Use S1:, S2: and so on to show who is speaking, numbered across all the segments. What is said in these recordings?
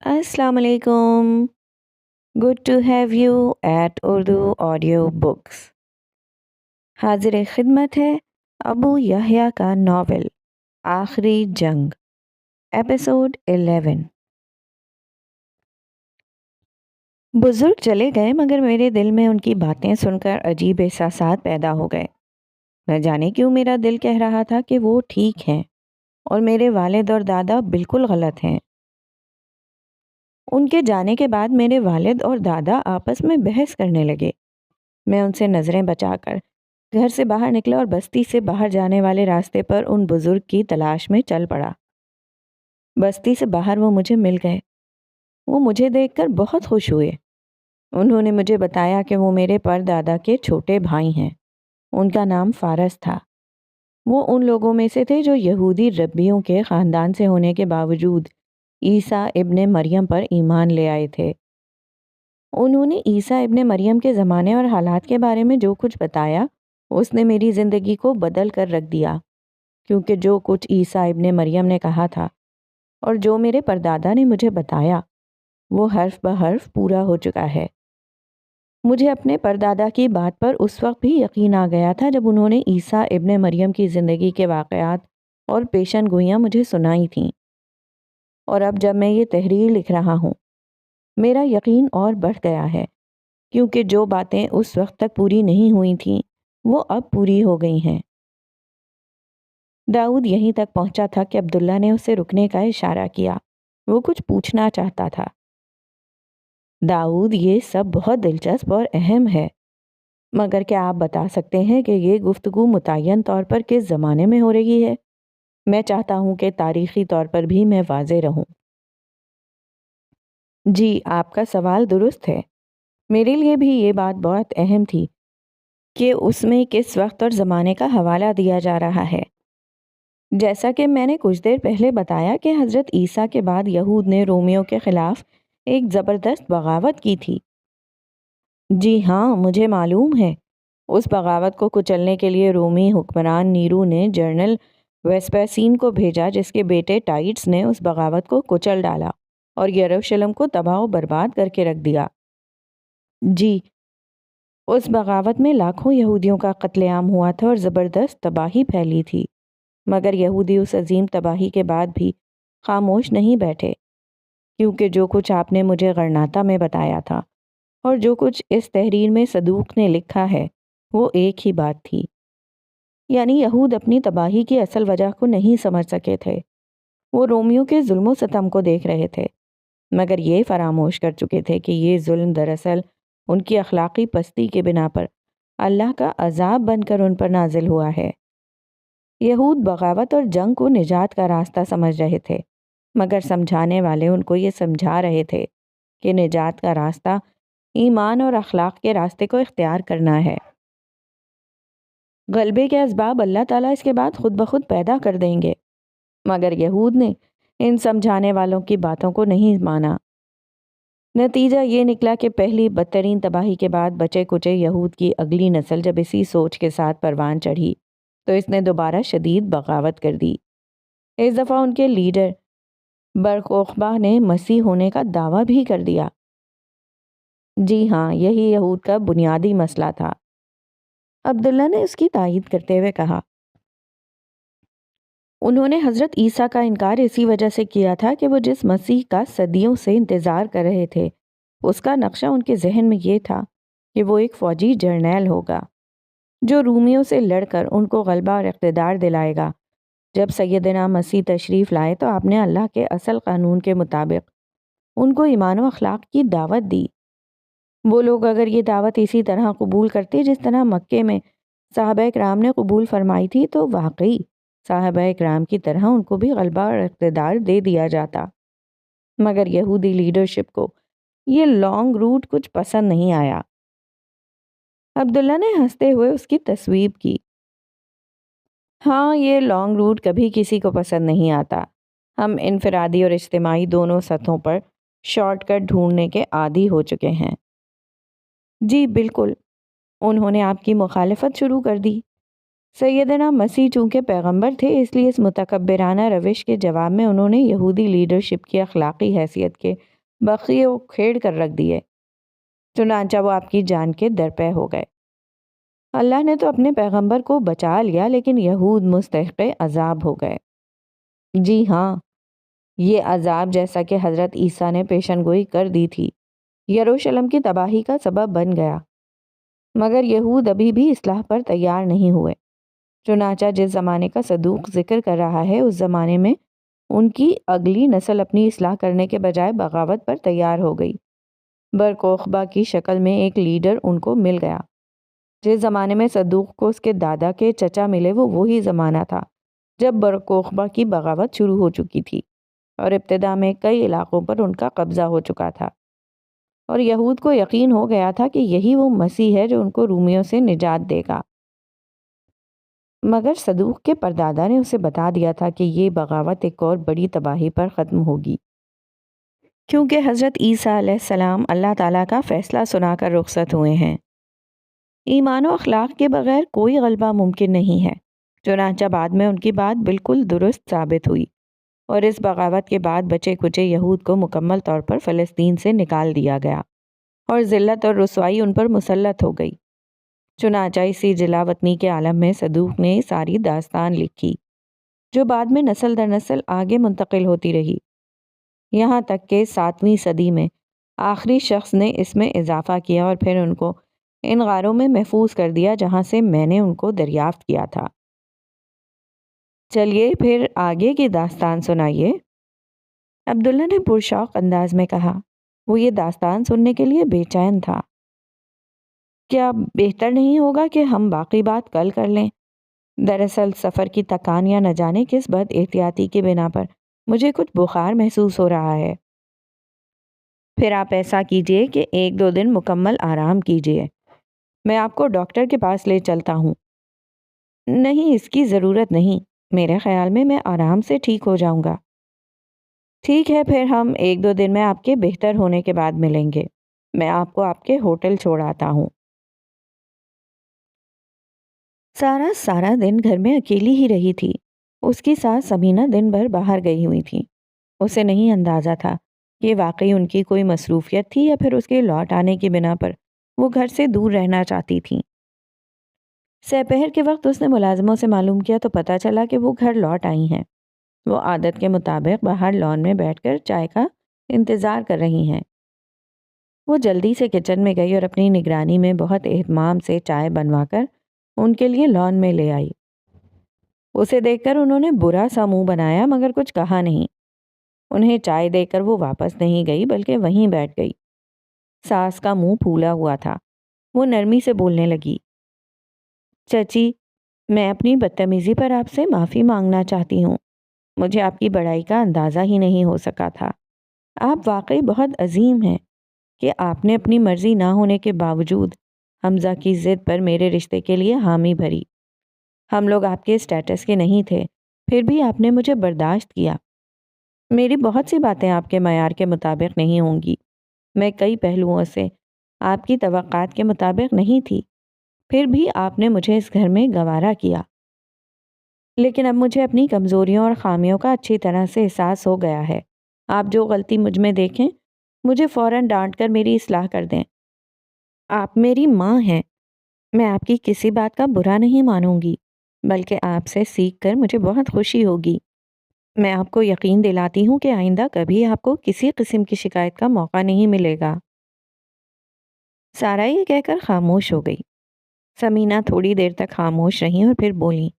S1: السلام علیکم. Good to have you at Urdu audio books. حاضر خدمت ہے ابو یحییٰ کا ناول آخری جنگ، ایپیسوڈ 11. بزرگ چلے گئے مگر میرے دل میں ان کی باتیں سن کر عجیب احساسات پیدا ہو گئے. نہ جانے کیوں میرا دل کہہ رہا تھا کہ وہ ٹھیک ہیں اور میرے والد اور دادا بالکل غلط ہیں. ان کے جانے کے بعد میرے والد اور دادا آپس میں بحث کرنے لگے. میں ان سے نظریں بچا کر گھر سے باہر نکلا اور بستی سے باہر جانے والے راستے پر ان بزرگ کی تلاش میں چل پڑا. بستی سے باہر وہ مجھے مل گئے. وہ مجھے دیکھ کر بہت خوش ہوئے. انہوں نے مجھے بتایا کہ وہ میرے پردادا کے چھوٹے بھائی ہیں. ان کا نام فارس تھا. وہ ان لوگوں میں سے تھے جو یہودی ربیوں کے خاندان سے ہونے کے باوجود عیسیٰ ابن مریم پر ایمان لے آئے تھے. انہوں نے عیسیٰ ابن مریم کے زمانے اور حالات کے بارے میں جو کچھ بتایا اس نے میری زندگی کو بدل کر رکھ دیا، کیونکہ جو کچھ عیسیٰ ابن مریم نے کہا تھا اور جو میرے پردادا نے مجھے بتایا وہ حرف بحرف پورا ہو چکا ہے. مجھے اپنے پردادا کی بات پر اس وقت بھی یقین آ گیا تھا جب انہوں نے عیسیٰ ابن مریم کی زندگی کے واقعات اور پیشن گوئیاں مجھے سنائی تھیں. اور اب جب میں یہ تحریر لکھ رہا ہوں میرا یقین اور بڑھ گیا ہے، کیونکہ جو باتیں اس وقت تک پوری نہیں ہوئی تھیں وہ اب پوری ہو گئی ہیں. داؤد یہیں تک پہنچا تھا کہ عبداللہ نے اسے رکنے کا اشارہ کیا. وہ کچھ پوچھنا چاہتا تھا. داؤد، یہ سب بہت دلچسپ اور اہم ہے، مگر کیا آپ بتا سکتے ہیں کہ یہ گفتگو متعین طور پر کس زمانے میں ہو رہی ہے؟ میں چاہتا ہوں کہ تاریخی طور پر بھی میں واضح رہوں. جی، آپ کا سوال درست ہے. میرے لیے بھی یہ بات بہت اہم تھی کہ اس میں کس وقت اور زمانے کا حوالہ دیا جا رہا ہے. جیسا کہ میں نے کچھ دیر پہلے بتایا کہ حضرت عیسیٰ کے بعد یہود نے رومیوں کے خلاف ایک زبردست بغاوت کی تھی. جی ہاں، مجھے معلوم ہے. اس بغاوت کو کچلنے کے لیے رومی حکمران نیرو نے جنرل ویسپیسین کو بھیجا، جس کے بیٹے ٹائٹس نے اس بغاوت کو کچل ڈالا اور یروشلم کو تباہ و برباد کر کے رکھ دیا. جی، اس بغاوت میں لاکھوں یہودیوں کا قتل عام ہوا تھا اور زبردست تباہی پھیلی تھی. مگر یہودی اس عظیم تباہی کے بعد بھی خاموش نہیں بیٹھے، کیونکہ جو کچھ آپ نے مجھے غرناطہ میں بتایا تھا اور جو کچھ اس تحریر میں صدوق نے لکھا ہے وہ ایک ہی بات تھی. یعنی یہود اپنی تباہی کی اصل وجہ کو نہیں سمجھ سکے تھے. وہ رومیوں کے ظلم و ستم کو دیکھ رہے تھے، مگر یہ فراموش کر چکے تھے کہ یہ ظلم دراصل ان کی اخلاقی پستی کے بنا پر اللہ کا عذاب بن کر ان پر نازل ہوا ہے. یہود بغاوت اور جنگ کو نجات کا راستہ سمجھ رہے تھے، مگر سمجھانے والے ان کو یہ سمجھا رہے تھے کہ نجات کا راستہ ایمان اور اخلاق کے راستے کو اختیار کرنا ہے. غلبے کے اسباب اللہ تعالیٰ اس کے بعد خود بخود پیدا کر دیں گے، مگر یہود نے ان سمجھانے والوں کی باتوں کو نہیں مانا. نتیجہ یہ نکلا کہ پہلی بدترین تباہی کے بعد بچے کچے یہود کی اگلی نسل جب اسی سوچ کے ساتھ پروان چڑھی تو اس نے دوبارہ شدید بغاوت کر دی. اس دفعہ ان کے لیڈر برخوخبہ نے مسیح ہونے کا دعویٰ بھی کر دیا. جی ہاں، یہی یہود کا بنیادی مسئلہ تھا. عبداللہ نے اس کی تائید کرتے ہوئے کہا. انہوں نے حضرت عیسیٰ کا انکار اسی وجہ سے کیا تھا کہ وہ جس مسیح کا صدیوں سے انتظار کر رہے تھے اس کا نقشہ ان کے ذہن میں یہ تھا کہ وہ ایک فوجی جرنیل ہوگا جو رومیوں سے لڑ کر ان کو غلبہ اور اقتدار دلائے گا. جب سیدنا مسیح تشریف لائے تو آپ نے اللہ کے اصل قانون کے مطابق ان کو ایمان و اخلاق کی دعوت دی. وہ لوگ اگر یہ دعوت اسی طرح قبول کرتے جس طرح مکے میں صحابہ کرام نے قبول فرمائی تھی تو واقعی صحابہ کرام کی طرح ان کو بھی غلبہ اور اقتدار دے دیا جاتا. مگر یہودی لیڈرشپ کو یہ لانگ روٹ کچھ پسند نہیں آیا. عبداللہ نے ہنستے ہوئے اس کی تصویب کی. ہاں، یہ لانگ روٹ کبھی کسی کو پسند نہیں آتا. ہم انفرادی اور اجتماعی دونوں سطحوں پر شارٹ کٹ ڈھونڈنے کے عادی ہو چکے ہیں. جی بالکل. انہوں نے آپ کی مخالفت شروع کر دی. سیدنا مسیح چونکہ پیغمبر تھے اس لیے اس متکبرانہ روش کے جواب میں انہوں نے یہودی لیڈرشپ کی اخلاقی حیثیت کے بقیے کھیڑ کر رکھ دیے، چنانچہ وہ آپ کی جان کے درپے ہو گئے۔ اللہ نے تو اپنے پیغمبر کو بچا لیا، لیکن یہود مستحق عذاب ہو گئے۔ جی ہاں، یہ عذاب جیسا کہ حضرت عیسیٰ نے پیشن گوئی کر دی تھی، یروشلم کی تباہی کا سبب بن گیا، مگر یہود ابھی بھی اصلاح پر تیار نہیں ہوئے۔ چنانچہ جس زمانے کا صدوق ذکر کر رہا ہے، اس زمانے میں ان کی اگلی نسل اپنی اصلاح کرنے کے بجائے بغاوت پر تیار ہو گئی۔ برکوخبا کی شکل میں ایک لیڈر ان کو مل گیا۔ جس زمانے میں صدوق کو اس کے دادا کے چچا ملے، وہ وہی زمانہ تھا جب برکوخبا کی بغاوت شروع ہو چکی تھی اور ابتدا میں کئی علاقوں پر ان کا قبضہ ہو چکا تھا، اور یہود کو یقین ہو گیا تھا کہ یہی وہ مسیح ہے جو ان کو رومیوں سے نجات دے گا۔ مگر صدوق کے پردادا نے اسے بتا دیا تھا کہ یہ بغاوت ایک اور بڑی تباہی پر ختم ہوگی، کیونکہ حضرت عیسیٰ علیہ السلام اللہ تعالیٰ کا فیصلہ سنا کر رخصت ہوئے ہیں۔ ایمان و اخلاق کے بغیر کوئی غلبہ ممکن نہیں ہے۔ چنانچہ بعد میں ان کی بات بالکل درست ثابت ہوئی، اور اس بغاوت کے بعد بچے کچے یہود کو مکمل طور پر فلسطین سے نکال دیا گیا، اور ذلت اور رسوائی ان پر مسلط ہو گئی۔ چنانچہ اسی جلا وطنی کے عالم میں صدوق نے ساری داستان لکھی، جو بعد میں نسل در نسل آگے منتقل ہوتی رہی، یہاں تک کہ 7ویں صدی میں آخری شخص نے اس میں اضافہ کیا اور پھر ان کو ان غاروں میں محفوظ کر دیا جہاں سے میں نے ان کو دریافت کیا تھا۔ چلیے پھر آگے کی داستان سنائیے، عبداللہ نے پرشوق انداز میں کہا۔ وہ یہ داستان سننے کے لیے بے چین تھا۔ کیا بہتر نہیں ہوگا کہ ہم باقی بات کل کر لیں؟ دراصل سفر کی تکان یا نہ جانے کس بد احتیاطی کی بنا پر مجھے کچھ بخار محسوس ہو رہا ہے۔ پھر آپ ایسا کیجئے کہ 1-2 دن مکمل آرام کیجئے، میں آپ کو ڈاکٹر کے پاس لے چلتا ہوں۔ نہیں، اس کی ضرورت نہیں، میرے خیال میں آرام سے ٹھیک ہو جاؤں گا۔ ٹھیک ہے، پھر ہم 1-2 دن میں آپ کے بہتر ہونے کے بعد ملیں گے۔ میں آپ کو آپ کے ہوٹل چھوڑ آتا ہوں۔ سارا دن گھر میں اکیلی ہی رہی تھی۔ اس کی ساس سمینہ دن بھر باہر گئی ہوئی تھی۔ اسے نہیں اندازہ تھا کہ واقعی ان کی کوئی مصروفیت تھی یا پھر اس کے لوٹ آنے کی بنا پر وہ گھر سے دور رہنا چاہتی تھیں۔ سپہر کے وقت اس نے ملازموں سے معلوم کیا تو پتہ چلا کہ وہ گھر لوٹ آئی ہیں۔ وہ عادت کے مطابق باہر لان میں بیٹھ کر چائے کا انتظار کر رہی ہیں۔ وہ جلدی سے کچن میں گئی اور اپنی نگرانی میں بہت اہتمام سے چائے بنوا کر ان کے لیے لان میں لے آئی۔ اسے دیکھ کر انہوں نے برا سا منہ بنایا مگر کچھ کہا نہیں۔ انہیں چائے دے کر وہ واپس نہیں گئی بلکہ وہیں بیٹھ گئی۔ ساس کا منہ پھولا ہوا تھا۔ وہ نرمی سے بولنے لگی، چچی، میں اپنی بدتمیزی پر آپ سے معافی مانگنا چاہتی ہوں۔ مجھے آپ کی بڑائی کا اندازہ ہی نہیں ہو سکا تھا۔ آپ واقعی بہت عظیم ہیں کہ آپ نے اپنی مرضی نہ ہونے کے باوجود حمزہ کی ضد پر میرے رشتے کے لیے حامی بھری۔ ہم لوگ آپ کے اسٹیٹس کے نہیں تھے، پھر بھی آپ نے مجھے برداشت کیا۔ میری بہت سی باتیں آپ کے معیار کے مطابق نہیں ہوں گی، میں کئی پہلوؤں سے آپ کی توقعات کے مطابق نہیں تھی، پھر بھی آپ نے مجھے اس گھر میں گوارا کیا۔ لیکن اب مجھے اپنی کمزوریوں اور خامیوں کا اچھی طرح سے احساس ہو گیا ہے۔ آپ جو غلطی مجھ میں دیکھیں، مجھے فوراً ڈانٹ کر میری اصلاح کر دیں۔ آپ میری ماں ہیں، میں آپ کی کسی بات کا برا نہیں مانوں گی، بلکہ آپ سے سیکھ کر مجھے بہت خوشی ہوگی۔ میں آپ کو یقین دلاتی ہوں کہ آئندہ کبھی آپ کو کسی قسم کی شکایت کا موقع نہیں ملے گا۔ سارا یہ کہہ کر خاموش ہو گئی۔ سمینہ تھوڑی دیر تک خاموش رہیں اور پھر بولیں،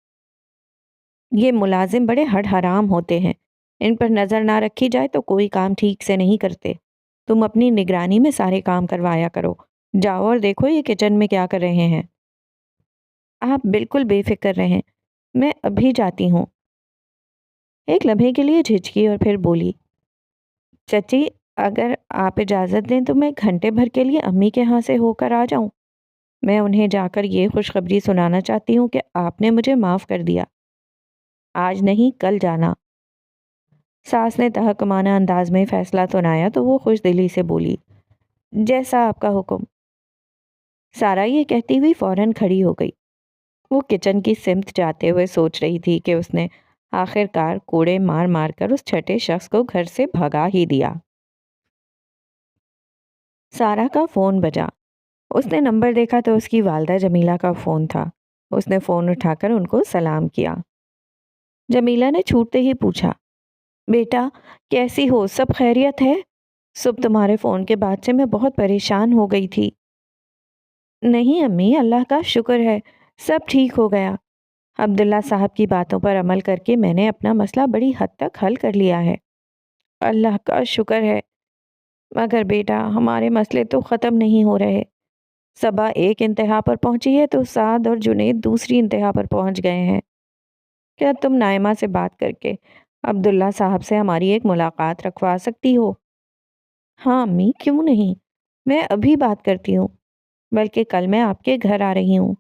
S1: یہ ملازم بڑے ہڈ حرام ہوتے ہیں، ان پر نظر نہ رکھی جائے تو کوئی کام ٹھیک سے نہیں کرتے۔ تم اپنی نگرانی میں سارے کام کروایا کرو۔ جاؤ اور دیکھو یہ کچن میں کیا کر رہے ہیں۔ آپ بالکل بے فکر رہیں، میں ابھی جاتی ہوں۔ ایک لمحے کے لیے جھجکی اور پھر بولی، چچی، اگر آپ اجازت دیں تو میں گھنٹے بھر کے لیے امی کے ہاں سے ہو کر آ جاؤں۔ میں انہیں جا کر یہ خوشخبری سنانا چاہتی ہوں کہ آپ نے مجھے معاف کر دیا۔ آج نہیں، کل جانا۔ ساس نے تحکمانہ انداز میں فیصلہ سنایا تو وہ خوش دلی سے بولی، جیسا آپ کا حکم۔ سارا یہ کہتی ہوئی فوراً کھڑی ہو گئی۔ وہ کچن کی سمت جاتے ہوئے سوچ رہی تھی کہ اس نے آخر کار کوڑے مار مار کر اس چھٹے شخص کو گھر سے بھگا ہی دیا۔ سارا کا فون بجا۔ اس نے نمبر دیکھا تو اس کی والدہ جمیلہ کا فون تھا۔ اس نے فون اٹھا کر ان کو سلام کیا۔ جمیلہ نے چھوٹتے ہی پوچھا، بیٹا کیسی ہو، سب خیریت ہے؟ صبح تمہارے فون کے بعد سے میں بہت پریشان ہو گئی تھی۔ نہیں امی، اللہ کا شکر ہے، سب ٹھیک ہو گیا۔ عبداللہ صاحب کی باتوں پر عمل کر کے میں نے اپنا مسئلہ بڑی حد تک حل کر لیا ہے۔ اللہ کا شکر ہے، مگر بیٹا ہمارے مسئلے تو ختم نہیں ہو رہے۔ صبا ایک انتہا پر پہنچی ہے تو سعد اور جنید دوسری انتہا پر پہنچ گئے ہیں۔ کیا تم نائمہ سے بات کر کے عبداللہ صاحب سے ہماری ایک ملاقات رکھوا سکتی ہو؟ ہاں امی، کیوں نہیں، میں ابھی بات کرتی ہوں، بلکہ کل میں آپ کے گھر آ رہی ہوں۔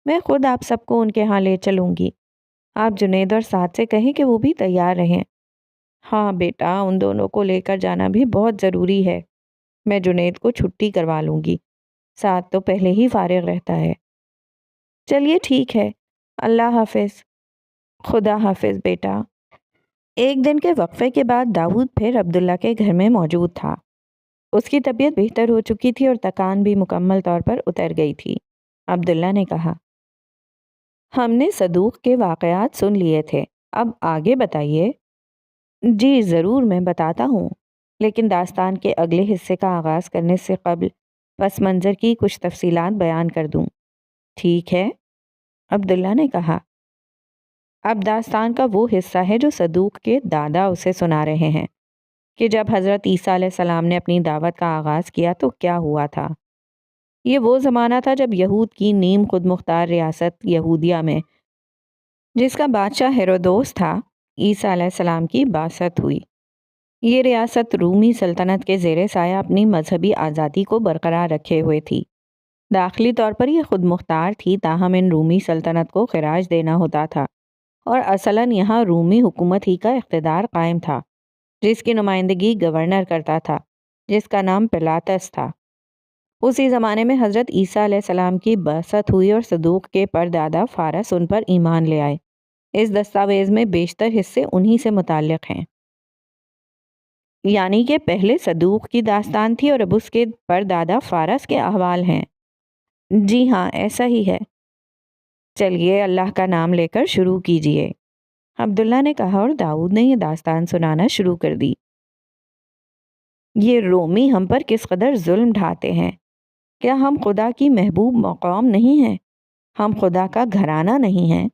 S1: میں خود آپ سب کو ان کے ہاں لے چلوں گی۔ آپ جنید اور سعد سے کہیں کہ وہ بھی تیار رہیں۔ ہاں بیٹا، ان دونوں کو لے کر جانا بھی بہت ضروری ہے۔ میں جنید کو چھٹی کروا لوں گی، سعد تو پہلے ہی فارغ رہتا ہے۔ چلیے ٹھیک ہے، اللہ حافظ۔ خدا حافظ بیٹا۔ ایک دن کے وقفے کے بعد داؤد پھر عبداللہ کے گھر میں موجود تھا۔ اس کی طبیعت بہتر ہو چکی تھی اور تکان بھی مکمل طور پر اتر گئی تھی۔ عبداللہ نے کہا، ہم نے صدوق کے واقعات سن لیے تھے، اب آگے بتائیے۔ جی ضرور، میں بتاتا ہوں، لیکن داستان کے اگلے حصے کا آغاز کرنے سے قبل پس منظر کی کچھ تفصیلات بیان کر دوں۔ ٹھیک ہے، عبداللہ نے کہا۔ اب داستان کا وہ حصہ ہے جو صدوق کے دادا اسے سنا رہے ہیں کہ جب حضرت عیسیٰ علیہ السلام نے اپنی دعوت کا آغاز کیا تو کیا ہوا تھا۔ یہ وہ زمانہ تھا جب یہود کی نیم خود مختار ریاست یہودیہ میں، جس کا بادشاہ ہیرودوس تھا، عیسیٰ علیہ السلام کی بعثت ہوئی۔ یہ ریاست رومی سلطنت کے زیر سایہ اپنی مذہبی آزادی کو برقرار رکھے ہوئے تھی۔ داخلی طور پر یہ خود مختار تھی، تاہم ان رومی سلطنت کو خراج دینا ہوتا تھا، اور اصلاً یہاں رومی حکومت ہی کا اقتدار قائم تھا، جس کی نمائندگی گورنر کرتا تھا، جس کا نام پلاطس تھا۔ اسی زمانے میں حضرت عیسیٰ علیہ السلام کی بعثت ہوئی اور صدوق کے پردادا فارس ان پر ایمان لے آئے۔ اس دستاویز میں بیشتر حصے انہی سے متعلق ہیں، یعنی کہ پہلے صدوق کی داستان تھی اور اب اس کے پردادا فارس کے احوال ہیں۔ جی ہاں، ایسا ہی ہے۔ چلیے اللہ کا نام لے کر شروع کیجئے، عبداللہ نے کہا، اور داؤد نے یہ داستان سنانا شروع کر دی۔ یہ رومی ہم پر کس قدر ظلم ڈھاتے ہیں۔ کیا ہم خدا کی محبوب مقام نہیں ہیں؟ ہم خدا کا گھرانہ نہیں ہیں؟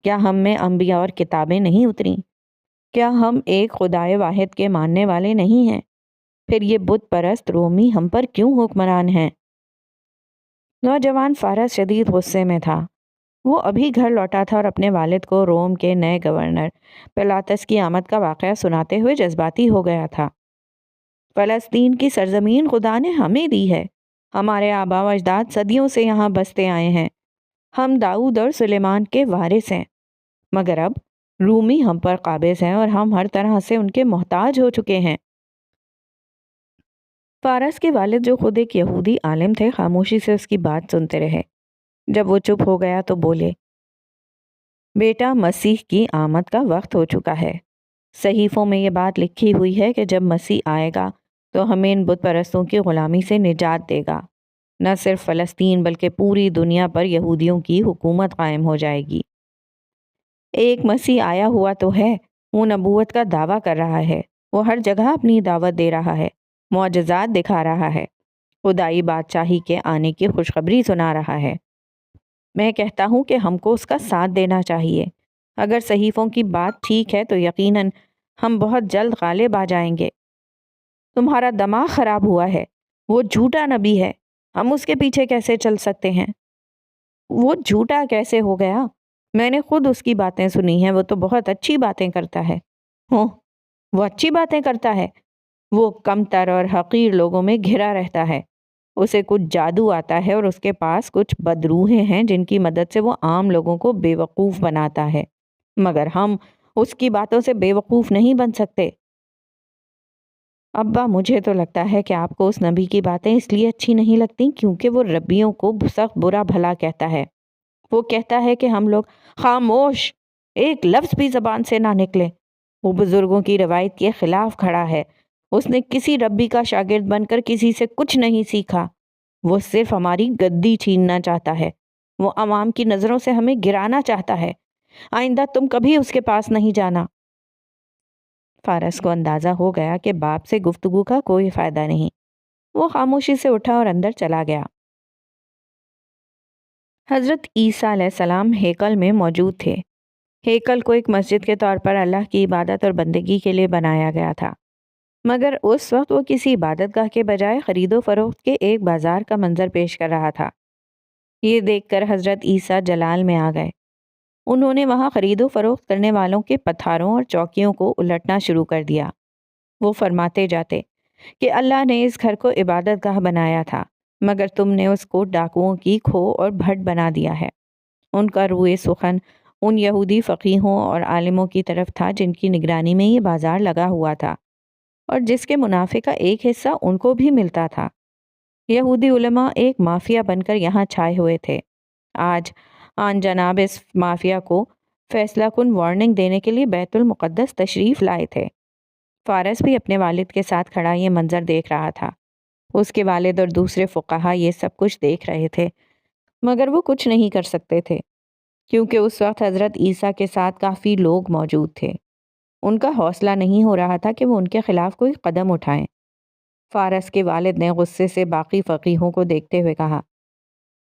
S1: کیا ہم میں انبیاء اور کتابیں نہیں اتریں؟ کیا ہم ایک خدائے واحد کے ماننے والے نہیں ہیں؟ پھر یہ بت پرست رومی ہم پر کیوں حکمران ہیں؟ نوجوان فارس شدید غصے میں تھا۔ وہ ابھی گھر لوٹا تھا اور اپنے والد کو روم کے نئے گورنر پلاطس کی آمد کا واقعہ سناتے ہوئے جذباتی ہو گیا تھا۔ فلسطین کی سرزمین خدا نے ہمیں دی ہے۔ ہمارے آباء و اجداد صدیوں سے یہاں بستے آئے ہیں۔ ہم داؤد اور سلیمان کے وارث ہیں، مگر اب رومی ہم پر قابض ہیں اور ہم ہر طرح سے ان کے محتاج ہو چکے ہیں۔ فارس کے والد، جو خود ایک یہودی عالم تھے، خاموشی سے اس کی بات سنتے رہے۔ جب وہ چپ ہو گیا تو بولے، بیٹا مسیح کی آمد کا وقت ہو چکا ہے۔ صحیفوں میں یہ بات لکھی ہوئی ہے کہ جب مسیح آئے گا تو ہمیں ان بت پرستوں کی غلامی سے نجات دے گا۔ نہ صرف فلسطین بلکہ پوری دنیا پر یہودیوں کی حکومت قائم ہو جائے گی۔ ایک مسیح آیا ہوا تو ہے، وہ نبوت کا دعویٰ کر رہا ہے، وہ ہر جگہ اپنی دعوت دے رہا ہے، معجزات دکھا رہا ہے، خدائی بادشاہی کے آنے کی خوشخبری سنا رہا ہے۔ میں کہتا ہوں کہ ہم کو اس کا ساتھ دینا چاہیے۔ اگر صحیفوں کی بات ٹھیک ہے تو یقیناً ہم بہت جلد غالب آ جائیں گے۔ تمہارا دماغ خراب ہوا ہے، وہ جھوٹا نبی ہے، ہم اس کے پیچھے کیسے چل سکتے ہیں؟ وہ جھوٹا کیسے ہو گیا؟ میں نے خود اس کی باتیں سنی ہیں، وہ تو بہت اچھی باتیں کرتا ہے۔ وہ اچھی باتیں کرتا ہے؟ وہ کمتر اور حقیر لوگوں میں گھرا رہتا ہے۔ اسے کچھ جادو آتا ہے اور اس کے پاس کچھ بدروحیں ہیں جن کی مدد سے وہ عام لوگوں کو بے وقوف بناتا ہے، مگر ہم اس کی باتوں سے بے وقوف نہیں بن سکتے۔ ابا، مجھے تو لگتا ہے کہ آپ کو اس نبی کی باتیں اس لیے اچھی نہیں لگتی کیونکہ وہ ربیوں کو سخت برا بھلا کہتا ہے۔ وہ کہتا ہے کہ ہم لوگ خاموش، ایک لفظ بھی زبان سے نہ نکلے۔ وہ بزرگوں کی روایت کے خلاف کھڑا ہے اس نے کسی ربی کا شاگرد بن کر کسی سے کچھ نہیں سیکھا، وہ صرف ہماری گدی چھیننا چاہتا ہے، وہ عوام کی نظروں سے ہمیں گرانا چاہتا ہے، آئندہ تم کبھی اس کے پاس نہیں جانا۔ فارس کو اندازہ ہو گیا کہ باپ سے گفتگو کا کوئی فائدہ نہیں، وہ خاموشی سے اٹھا اور اندر چلا گیا۔ حضرت عیسیٰ علیہ السلام ہیکل میں موجود تھے۔ ہیکل کو ایک مسجد کے طور پر اللہ کی عبادت اور بندگی کے لیے بنایا گیا تھا، مگر اس وقت وہ کسی عبادت گاہ کے بجائے خرید و فروخت کے ایک بازار کا منظر پیش کر رہا تھا۔ یہ دیکھ کر حضرت عیسیٰ جلال میں آ گئے۔ انہوں نے وہاں خرید و فروخت کرنے والوں کے پتھاروں اور چوکیوں کو الٹنا شروع کر دیا۔ وہ فرماتے جاتے کہ اللہ نے اس گھر کو عبادت گاہ بنایا تھا، مگر تم نے اس کو ڈاکوؤں کی کھو اور بھٹ بنا دیا ہے۔ ان کا روئے سخن ان یہودی فقیہوں اور عالموں کی طرف تھا جن کی نگرانی میں یہ بازار لگا ہوا تھا اور جس کے منافع کا ایک حصہ ان کو بھی ملتا تھا۔ یہودی علماء ایک مافیا بن کر یہاں چھائے ہوئے تھے۔ آج آن جناب اس مافیا کو فیصلہ کن وارننگ دینے کے لیے بیت المقدس تشریف لائے تھے۔ فارس بھی اپنے والد کے ساتھ کھڑا یہ منظر دیکھ رہا تھا۔ اس کے والد اور دوسرے فقہا یہ سب کچھ دیکھ رہے تھے، مگر وہ کچھ نہیں کر سکتے تھے کیونکہ اس وقت حضرت عیسیٰ کے ساتھ کافی لوگ موجود تھے۔ ان کا حوصلہ نہیں ہو رہا تھا کہ وہ ان کے خلاف کوئی قدم اٹھائیں۔ فارس کے والد نے غصے سے باقی فقیہوں کو دیکھتے ہوئے کہا،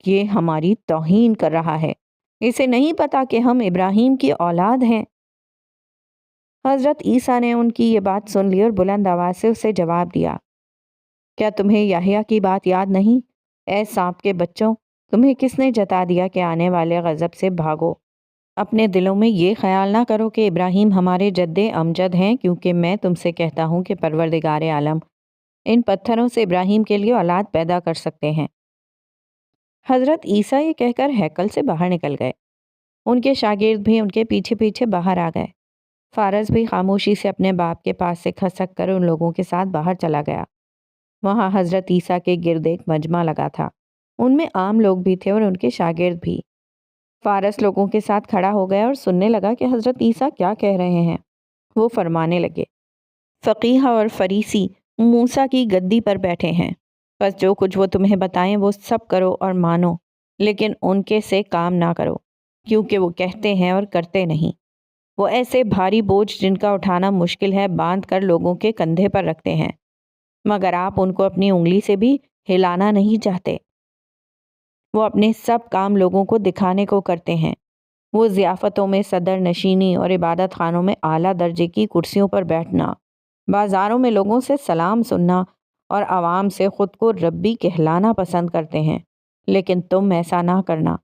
S1: یہ ہماری توہین کر رہا ہے، اسے نہیں پتا کہ ہم ابراہیم کی اولاد ہیں۔ حضرت عیسیٰ نے ان کی یہ بات سن لی اور بلند آواز سے اسے جواب دیا، کیا تمہیں یحییٰ کی بات یاد نہیں؟ اے سانپ کے بچوں، تمہیں کس نے جتا دیا کہ آنے والے غضب سے بھاگو؟ اپنے دلوں میں یہ خیال نہ کرو کہ ابراہیم ہمارے جد امجد ہیں، کیونکہ میں تم سے کہتا ہوں کہ پروردگار عالم ان پتھروں سے ابراہیم کے لیے اولاد پیدا کر سکتے ہیں۔ حضرت عیسیٰ یہ کہہ کر ہیکل سے باہر نکل گئے۔ ان کے شاگرد بھی ان کے پیچھے پیچھے باہر آ گئے۔ فارس بھی خاموشی سے اپنے باپ کے پاس سے کھسک کر ان لوگوں کے ساتھ باہر چلا گیا۔ وہاں حضرت عیسیٰ کے گرد ایک مجمع لگا تھا، ان میں عام لوگ بھی تھے اور ان کے شاگرد بھی۔ فارس لوگوں کے ساتھ کھڑا ہو گیا اور سننے لگا کہ حضرت عیسیٰ کیا کہہ رہے ہیں۔ وہ فرمانے لگے، فقیہ اور فریسی موسیٰ کی گدی پر بیٹھے ہیں، بس جو کچھ وہ تمہیں بتائیں وہ سب کرو اور مانو، لیکن ان کے سے کام نہ کرو، کیونکہ وہ کہتے ہیں اور کرتے نہیں۔ وہ ایسے بھاری بوجھ جن کا اٹھانا مشکل ہے باندھ کر لوگوں کے کندھے پر رکھتے ہیں، مگر آپ ان کو اپنی انگلی سے بھی ہلانا نہیں چاہتے۔ وہ اپنے سب کام لوگوں کو دکھانے کو کرتے ہیں۔ وہ ضیافتوں میں صدر نشینی اور عبادت خانوں میں اعلیٰ درجے کی کرسیوں پر بیٹھنا، بازاروں میں لوگوں سے سلام سننا اور عوام سے خود کو ربی کہلانا پسند کرتے ہیں، لیکن تم ایسا نہ کرنا۔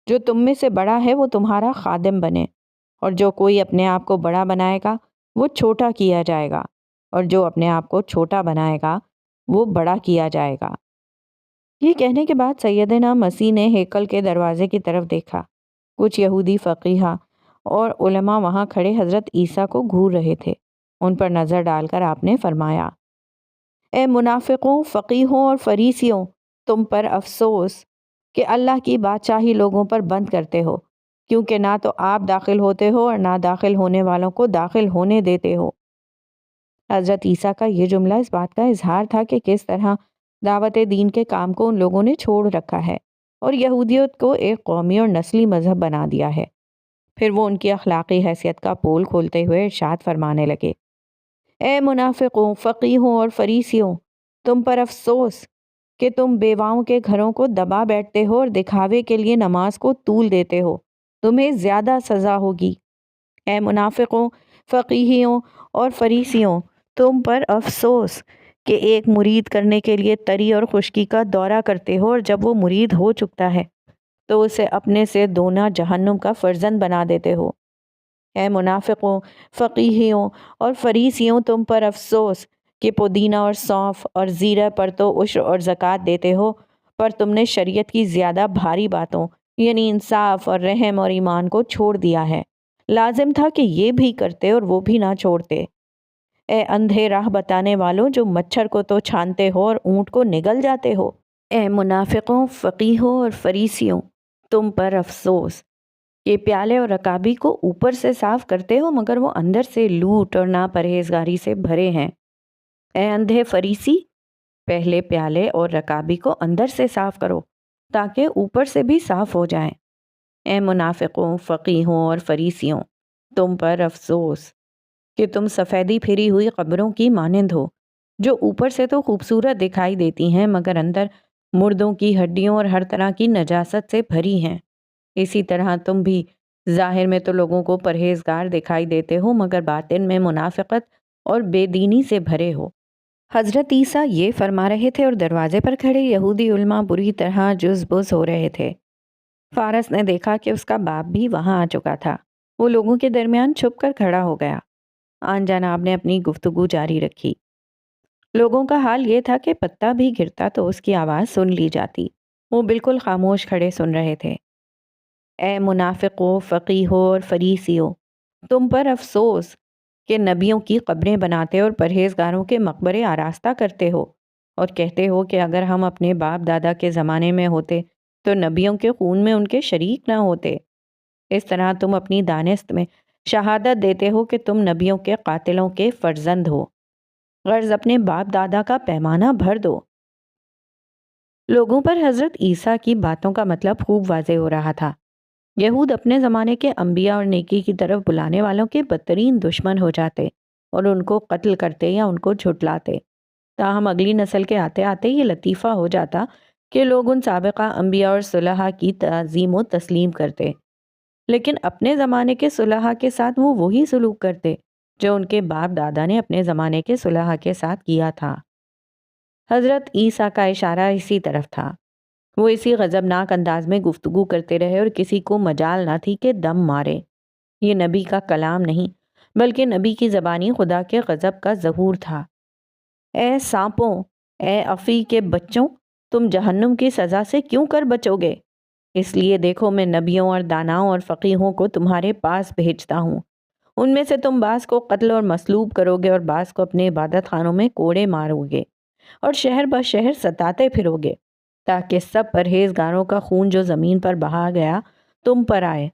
S1: جو تم میں سے بڑا ہے وہ تمہارا خادم بنے، اور جو کوئی اپنے آپ کو بڑا بنائے گا وہ چھوٹا کیا جائے گا، اور جو اپنے آپ کو چھوٹا بنائے گا وہ بڑا کیا جائے گا۔ یہ کہنے کے بعد سیدنا مسیح نے ہیکل کے دروازے کی طرف دیکھا۔ کچھ یہودی فقیہ اور علماء وہاں کھڑے حضرت عیسیٰ کو گھور رہے تھے۔ ان پر نظر ڈال کر آپ نے فرمایا، اے منافقوں، فقیہوں اور فریسیوں، تم پر افسوس کہ اللہ کی بادشاہی لوگوں پر بند کرتے ہو، کیونکہ نہ تو آپ داخل ہوتے ہو اور نہ داخل ہونے والوں کو داخل ہونے دیتے ہو۔ حضرت عیسیٰ کا یہ جملہ اس بات کا اظہار تھا کہ کس طرح دعوت دین کے کام کو ان لوگوں نے چھوڑ رکھا ہے اور یہودیت کو ایک قومی اور نسلی مذہب بنا دیا ہے۔ پھر وہ ان کی اخلاقی حیثیت کا پول کھولتے ہوئے ارشاد فرمانے لگے، اے منافقوں، فقیہوں اور فریسیوں، تم پر افسوس کہ تم بیواؤں کے گھروں کو دبا بیٹھتے ہو اور دکھاوے کے لیے نماز کو طول دیتے ہو، تمہیں زیادہ سزا ہوگی۔ اے منافقوں، فقیہوں اور فریسیوں، تم پر افسوس کہ ایک مرید کرنے کے لیے تری اور خشکی کا دورہ کرتے ہو، اور جب وہ مرید ہو چکتا ہے تو اسے اپنے سے دونا جہنم کا فرزند بنا دیتے ہو۔ اے منافقوں، فقیہوں اور فریسیوں، تم پر افسوس کہ پودینہ اور سونف اور زیرہ پر تو عشر اور زکوٰۃ دیتے ہو، پر تم نے شریعت کی زیادہ بھاری باتوں یعنی انصاف اور رحم اور ایمان کو چھوڑ دیا ہے۔ لازم تھا کہ یہ بھی کرتے اور وہ بھی نہ چھوڑتے۔ اے اندھے راہ بتانے والوں، جو مچھر کو تو چھانتے ہو اور اونٹ کو نگل جاتے ہو۔ اے منافقوں، فقیہوں اور فریسیوں، تم پر افسوس کہ پیالے اور رکابی کو اوپر سے صاف کرتے ہو، مگر وہ اندر سے لوٹ اور ناپرہیزگاری سے بھرے ہیں۔ اے اندھے فریسی، پہلے پیالے اور رکابی کو اندر سے صاف کرو تاکہ اوپر سے بھی صاف ہو جائیں۔ اے منافقوں، فقیہوں اور فریسیوں، تم پر افسوس کہ تم سفیدی پھری ہوئی قبروں کی مانند ہو، جو اوپر سے تو خوبصورت دکھائی دیتی ہیں مگر اندر مردوں کی ہڈیوں اور ہر طرح کی نجاست سے بھری ہیں۔ اسی طرح تم بھی ظاہر میں تو لوگوں کو پرہیزگار دکھائی دیتے ہو مگر باطن میں منافقت اور بے دینی سے بھرے ہو۔ حضرت عیسیٰ یہ فرما رہے تھے اور دروازے پر کھڑے یہودی علماء بری طرح جز بز ہو رہے تھے۔ فارس نے دیکھا کہ اس کا باپ بھی وہاں آ چکا تھا۔ وہ لوگوں کے درمیان چھپ کر کھڑا ہو گیا۔ آن جناب نے اپنی گفتگو جاری رکھی۔ لوگوں کا حال یہ تھا کہ پتا بھی گرتا تو اس کی آواز سن لی جاتی۔ وہ بالکل خاموش کھڑے سن رہے تھے۔ اے منافقوں، فقیہوں اور فریسیوں، تم پر افسوس کہ نبیوں کی قبریں بناتے اور پرہیزگاروں کے مقبرے آراستہ کرتے ہو اور کہتے ہو کہ اگر ہم اپنے باپ دادا کے زمانے میں ہوتے تو نبیوں کے خون میں ان کے شریک نہ ہوتے۔ اس طرح تم اپنی دانست میں شہادت دیتے ہو کہ تم نبیوں کے قاتلوں کے فرزند ہو۔ غرض اپنے باپ دادا کا پیمانہ بھر دو۔ لوگوں پر حضرت عیسیٰ کی باتوں کا مطلب خوب واضح ہو رہا تھا۔ یہود اپنے زمانے کے انبیاء اور نیکی کی طرف بلانے والوں کے بدترین دشمن ہو جاتے اور ان کو قتل کرتے یا ان کو جھٹلاتے۔ تاہم اگلی نسل کے آتے آتے یہ لطیفہ ہو جاتا کہ لوگ ان سابقہ انبیاء اور صلحاء کی تعظیم و تسلیم کرتے، لیکن اپنے زمانے کے صلحاء کے ساتھ وہ وہی سلوک کرتے جو ان کے باپ دادا نے اپنے زمانے کے صلحاء کے ساتھ کیا تھا۔ حضرت عیسیٰ کا اشارہ اسی طرف تھا۔ وہ اسی غضبناک انداز میں گفتگو کرتے رہے اور کسی کو مجال نہ تھی کہ دم مارے۔ یہ نبی کا کلام نہیں بلکہ نبی کی زبانی خدا کے غضب کا ظہور تھا۔ اے سانپوں، اے افی کے بچوں، تم جہنم کی سزا سے کیوں کر بچو گے؟ اس لیے دیکھو میں نبیوں اور داناؤں اور فقیہوں کو تمہارے پاس بھیجتا ہوں۔ ان میں سے تم بعض کو قتل اور مصلوب کرو گے اور بعض کو اپنے عبادت خانوں میں کوڑے مارو گے اور شہر بہ شہر ستاتے پھرو گے تاکہ سب پرہیزگاروں کا خون جو زمین پر بہا گیا تم پر آئے،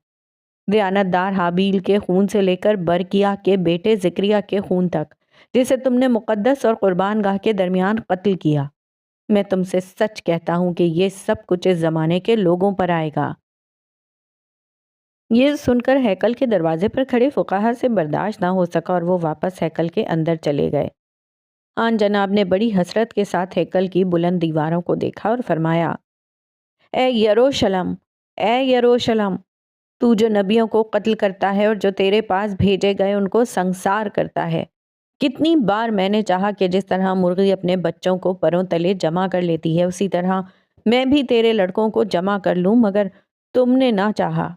S1: دیانتدار حابیل کے خون سے لے کر برکیہ کے بیٹے زکریا کے خون تک، جسے تم نے مقدس اور قربان گاہ کے درمیان قتل کیا۔ میں تم سے سچ کہتا ہوں کہ یہ سب کچھ اس زمانے کے لوگوں پر آئے گا۔ یہ سن کر ہیکل کے دروازے پر کھڑے فقہا سے برداشت نہ ہو سکا اور وہ واپس ہیکل کے اندر چلے گئے۔ آن جناب نے بڑی حسرت کے ساتھ ہیکل کی بلند دیواروں کو دیکھا اور فرمایا، اے یروشلم، اے یروشلم، تو جو نبیوں کو قتل کرتا ہے اور جو تیرے پاس بھیجے گئے ان کو سنسار کرتا ہے، کتنی بار میں نے چاہا کہ جس طرح مرغی اپنے بچوں کو پروں تلے جمع کر لیتی ہے اسی طرح میں بھی تیرے لڑکوں کو جمع کر لوں مگر تم نے نہ چاہا۔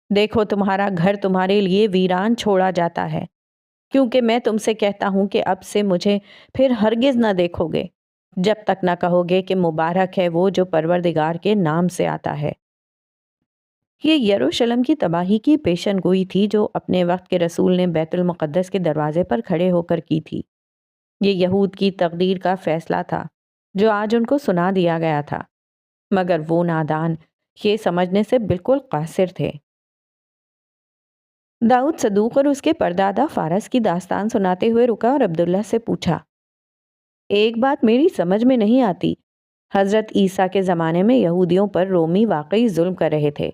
S1: دیکھو تمہارا گھر تمہارے لیے ویران چھوڑا جاتا ہے، کیونکہ میں تم سے کہتا ہوں کہ اب سے مجھے پھر ہرگز نہ دیکھو گے جب تک نہ کہو گے کہ مبارک ہے وہ جو پروردگار کے نام سے آتا ہے۔ یہ یروشلم کی تباہی کی پیشن گوئی تھی جو اپنے وقت کے رسول نے بیت المقدس کے دروازے پر کھڑے ہو کر کی تھی۔ یہ یہود کی تقدیر کا فیصلہ تھا جو آج ان کو سنا دیا گیا تھا، مگر وہ نادان یہ سمجھنے سے بالکل قاصر تھے۔ داؤد صدوق اور اس کے پردادا فارس کی داستان سناتے ہوئے رکا اور عبداللہ سے پوچھا، ایک بات میری سمجھ میں نہیں آتی، حضرت عیسیٰ کے زمانے میں یہودیوں پر رومی واقعی ظلم کر رہے تھے،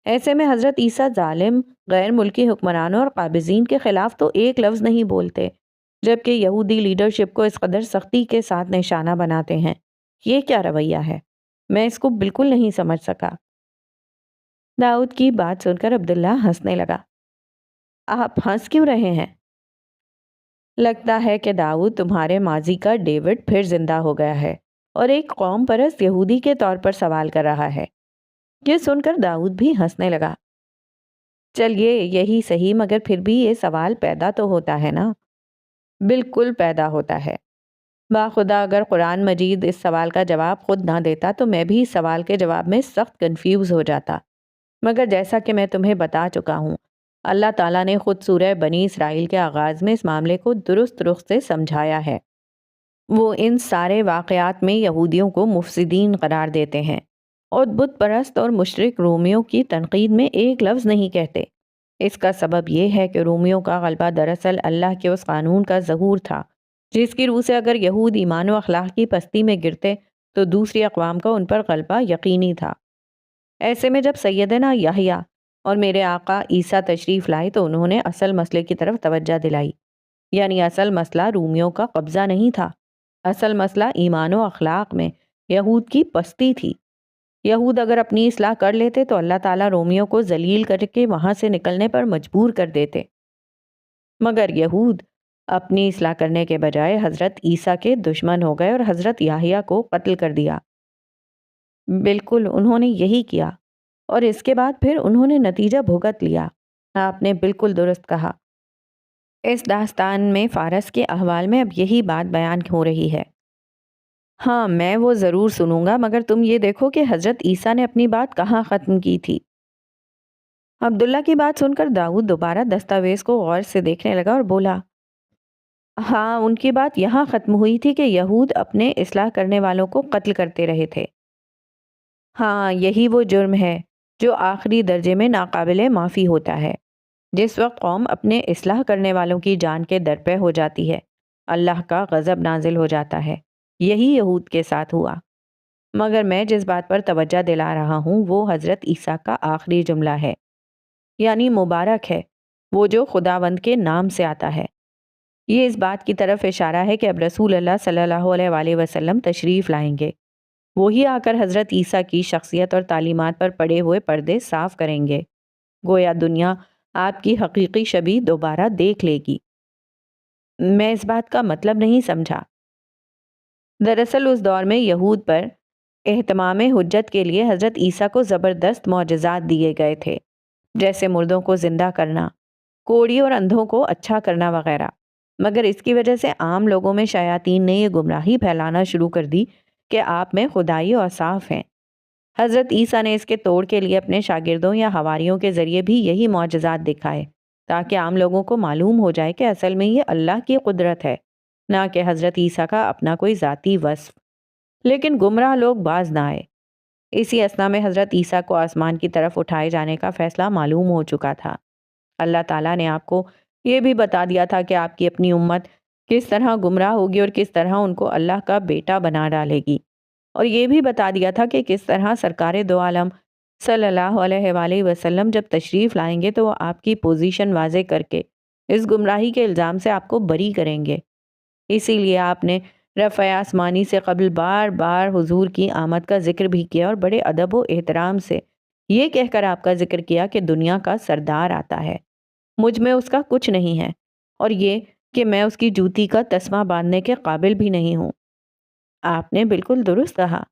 S1: ایسے میں حضرت عیسیٰ ظالم غیر ملکی حکمرانوں اور قابضین کے خلاف تو ایک لفظ نہیں بولتے، جبکہ یہودی لیڈرشپ کو اس قدر سختی کے ساتھ نشانہ بناتے ہیں۔ یہ کیا رویہ ہے؟ میں اس کو بالکل نہیں سمجھ سکا۔ داؤد کی بات سن کر عبداللہ ہنسنے لگا۔ آپ ہنس کیوں رہے ہیں؟ لگتا ہے کہ داؤد تمہارے ماضی کا ڈیوڈ پھر زندہ ہو گیا ہے اور ایک قوم پرست یہودی کے طور پر سوال کر رہا ہے۔ یہ سن کر داؤد بھی ہنسنے لگا۔ چلیے یہی صحیح، مگر پھر بھی یہ سوال پیدا تو ہوتا ہے نا؟ بالکل پیدا ہوتا ہے۔ باخدا اگر قرآن مجید اس سوال کا جواب خود نہ دیتا تو میں بھی اس سوال کے جواب میں سخت کنفیوز ہو جاتا، مگر جیسا کہ میں تمہیں بتا چکا ہوں، اللہ تعالیٰ نے خود سورہ بنی اسرائیل کے آغاز میں اس معاملے کو درست رخ سے سمجھایا ہے۔ وہ ان سارے واقعات میں یہودیوں کو مفسدین قرار دیتے ہیں اور بت پرست اور مشرک رومیوں کی تنقید میں ایک لفظ نہیں کہتے۔ اس کا سبب یہ ہے کہ رومیوں کا غلبہ دراصل اللہ کے اس قانون کا ظہور تھا جس کی روح سے اگر یہود ایمان و اخلاق کی پستی میں گرتے تو دوسری اقوام کا ان پر غلبہ یقینی تھا۔ ایسے میں جب سیدنا یحییٰ اور میرے آقا عیسیٰ تشریف لائے تو انہوں نے اصل مسئلے کی طرف توجہ دلائی، یعنی اصل مسئلہ رومیوں کا قبضہ نہیں تھا، اصل مسئلہ ایمان و اخلاق میں یہود کی پستی تھی۔ یہود اگر اپنی اصلاح کر لیتے تو اللہ تعالیٰ رومیوں کو ذلیل کر کے وہاں سے نکلنے پر مجبور کر دیتے، مگر یہود اپنی اصلاح کرنے کے بجائے حضرت عیسیٰ کے دشمن ہو گئے اور حضرت یحییٰ کو قتل کر دیا۔ بالکل انہوں نے یہی کیا، اور اس کے بعد پھر انہوں نے نتیجہ بھگت لیا۔ آپ نے بالکل درست کہا۔ اس داستان میں فارس کے احوال میں اب یہی بات بیان ہو رہی ہے۔ ہاں میں وہ ضرور سنوں گا، مگر تم یہ دیکھو کہ حضرت عیسیٰ نے اپنی بات کہاں ختم کی تھی۔ عبداللہ کی بات سن کر داؤد دوبارہ دستاویز کو غور سے دیکھنے لگا اور بولا، ہاں ان کی بات یہاں ختم ہوئی تھی کہ یہود اپنے اصلاح کرنے والوں کو قتل کرتے رہے تھے۔ ہاں یہی وہ جرم ہے جو آخری درجے میں ناقابل معافی ہوتا ہے۔ جس وقت قوم اپنے اصلاح کرنے والوں کی جان کے درپے ہو جاتی ہے، اللہ کا غضب نازل ہو جاتا ہے۔ یہی یہود کے ساتھ ہوا۔ مگر میں جس بات پر توجہ دلا رہا ہوں وہ حضرت عیسیٰ کا آخری جملہ ہے، یعنی مبارک ہے وہ جو خداوند کے نام سے آتا ہے۔ یہ اس بات کی طرف اشارہ ہے کہ اب رسول اللہ صلی اللہ علیہ وآلہ وسلم تشریف لائیں گے، وہی آ کر حضرت عیسیٰ کی شخصیت اور تعلیمات پر پڑے ہوئے پردے صاف کریں گے، گویا دنیا آپ کی حقیقی شبیہ دوبارہ دیکھ لے گی۔ میں اس بات کا مطلب نہیں سمجھا۔ دراصل اس دور میں یہود پر اہتمام حجت کے لیے حضرت عیسیٰ کو زبردست معجزات دیے گئے تھے، جیسے مردوں کو زندہ کرنا، کوڑی اور اندھوں کو اچھا کرنا وغیرہ، مگر اس کی وجہ سے عام لوگوں میں شیاطین نے یہ گمراہی پھیلانا شروع کر دی کہ آپ میں خدائی اوصاف ہیں۔ حضرت عیسیٰ نے اس کے توڑ کے لیے اپنے شاگردوں یا حواریوں کے ذریعے بھی یہی معجزات دکھائے تاکہ عام لوگوں کو معلوم ہو جائے کہ اصل میں یہ اللہ کی قدرت ہے، نہ کہ حضرت عیسیٰ کا اپنا کوئی ذاتی وصف۔ لیکن گمراہ لوگ باز نہ آئے۔ اسی اثنا میں حضرت عیسیٰ کو آسمان کی طرف اٹھائے جانے کا فیصلہ معلوم ہو چکا تھا۔ اللہ تعالیٰ نے آپ کو یہ بھی بتا دیا تھا کہ آپ کی اپنی امت کس طرح گمراہ ہوگی اور کس طرح ان کو اللہ کا بیٹا بنا ڈالے گی، اور یہ بھی بتا دیا تھا کہ کس طرح سرکار دو عالم صلی اللہ علیہ وآلہ وسلم جب تشریف لائیں گے تو وہ آپ کی پوزیشن واضح کر کے اس گمراہی کے الزام سے آپ کو بری کریں گے۔ اسی لیے آپ نے رفع آسمانی سے قبل بار بار حضور کی آمد کا ذکر بھی کیا اور بڑے ادب و احترام سے یہ کہہ کر آپ کا ذکر کیا کہ دنیا کا سردار آتا ہے، مجھ میں اس کا کچھ نہیں ہے، اور یہ کہ میں اس کی جوتی کا تسمہ باندھنے کے قابل بھی نہیں ہوں۔ آپ نے بالکل درست کہا۔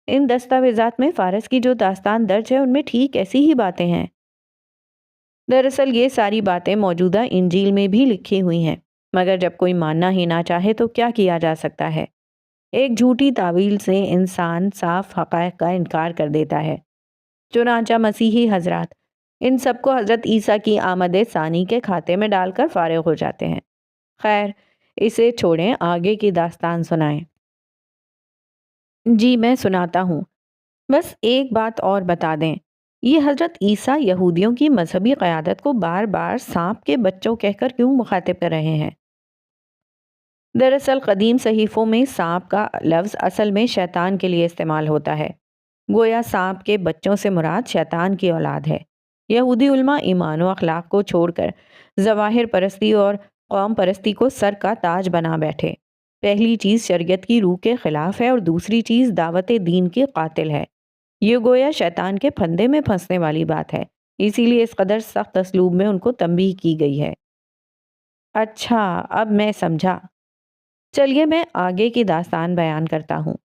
S1: ان دستاویزات میں فارس کی جو داستان درج ہے ان میں ٹھیک ایسی ہی باتیں ہیں۔ دراصل یہ ساری باتیں موجودہ انجیل میں بھی لکھی ہوئی ہیں، مگر جب کوئی ماننا ہی نہ چاہے تو کیا کیا جا سکتا ہے؟ ایک جھوٹی تعویل سے انسان صاف حقائق کا انکار کر دیتا ہے۔ چنانچہ مسیحی حضرات ان سب کو حضرت عیسیٰ کی آمد ثانی کے کھاتے میں ڈال کر فارغ ہو جاتے ہیں۔ خیر اسے چھوڑیں، آگے کی داستان سنائیں۔ جی میں سناتا ہوں، بس ایک بات اور بتا دیں، یہ حضرت عیسیٰ یہودیوں کی مذہبی قیادت کو بار بار سانپ کے بچوں کہہ کر کیوں مخاطب کر رہے ہیں؟ دراصل قدیم صحیفوں میں سانپ کا لفظ اصل میں شیطان کے لیے استعمال ہوتا ہے، گویا سانپ کے بچوں سے مراد شیطان کی اولاد ہے۔ یہودی علماء ایمان و اخلاق کو چھوڑ کر ظواہر پرستی اور قوم پرستی کو سر کا تاج بنا بیٹھے۔ پہلی چیز شریعت کی روح کے خلاف ہے اور دوسری چیز دعوت دین کی قاتل ہے۔ یہ گویا شیطان کے پھندے میں پھنسنے والی بات ہے، اسی لیے اس قدر سخت اسلوب میں ان کو تنبیہ کی گئی ہے۔ اچھا اب میں سمجھا، چلیے میں آگے کی داستان بیان کرتا ہوں۔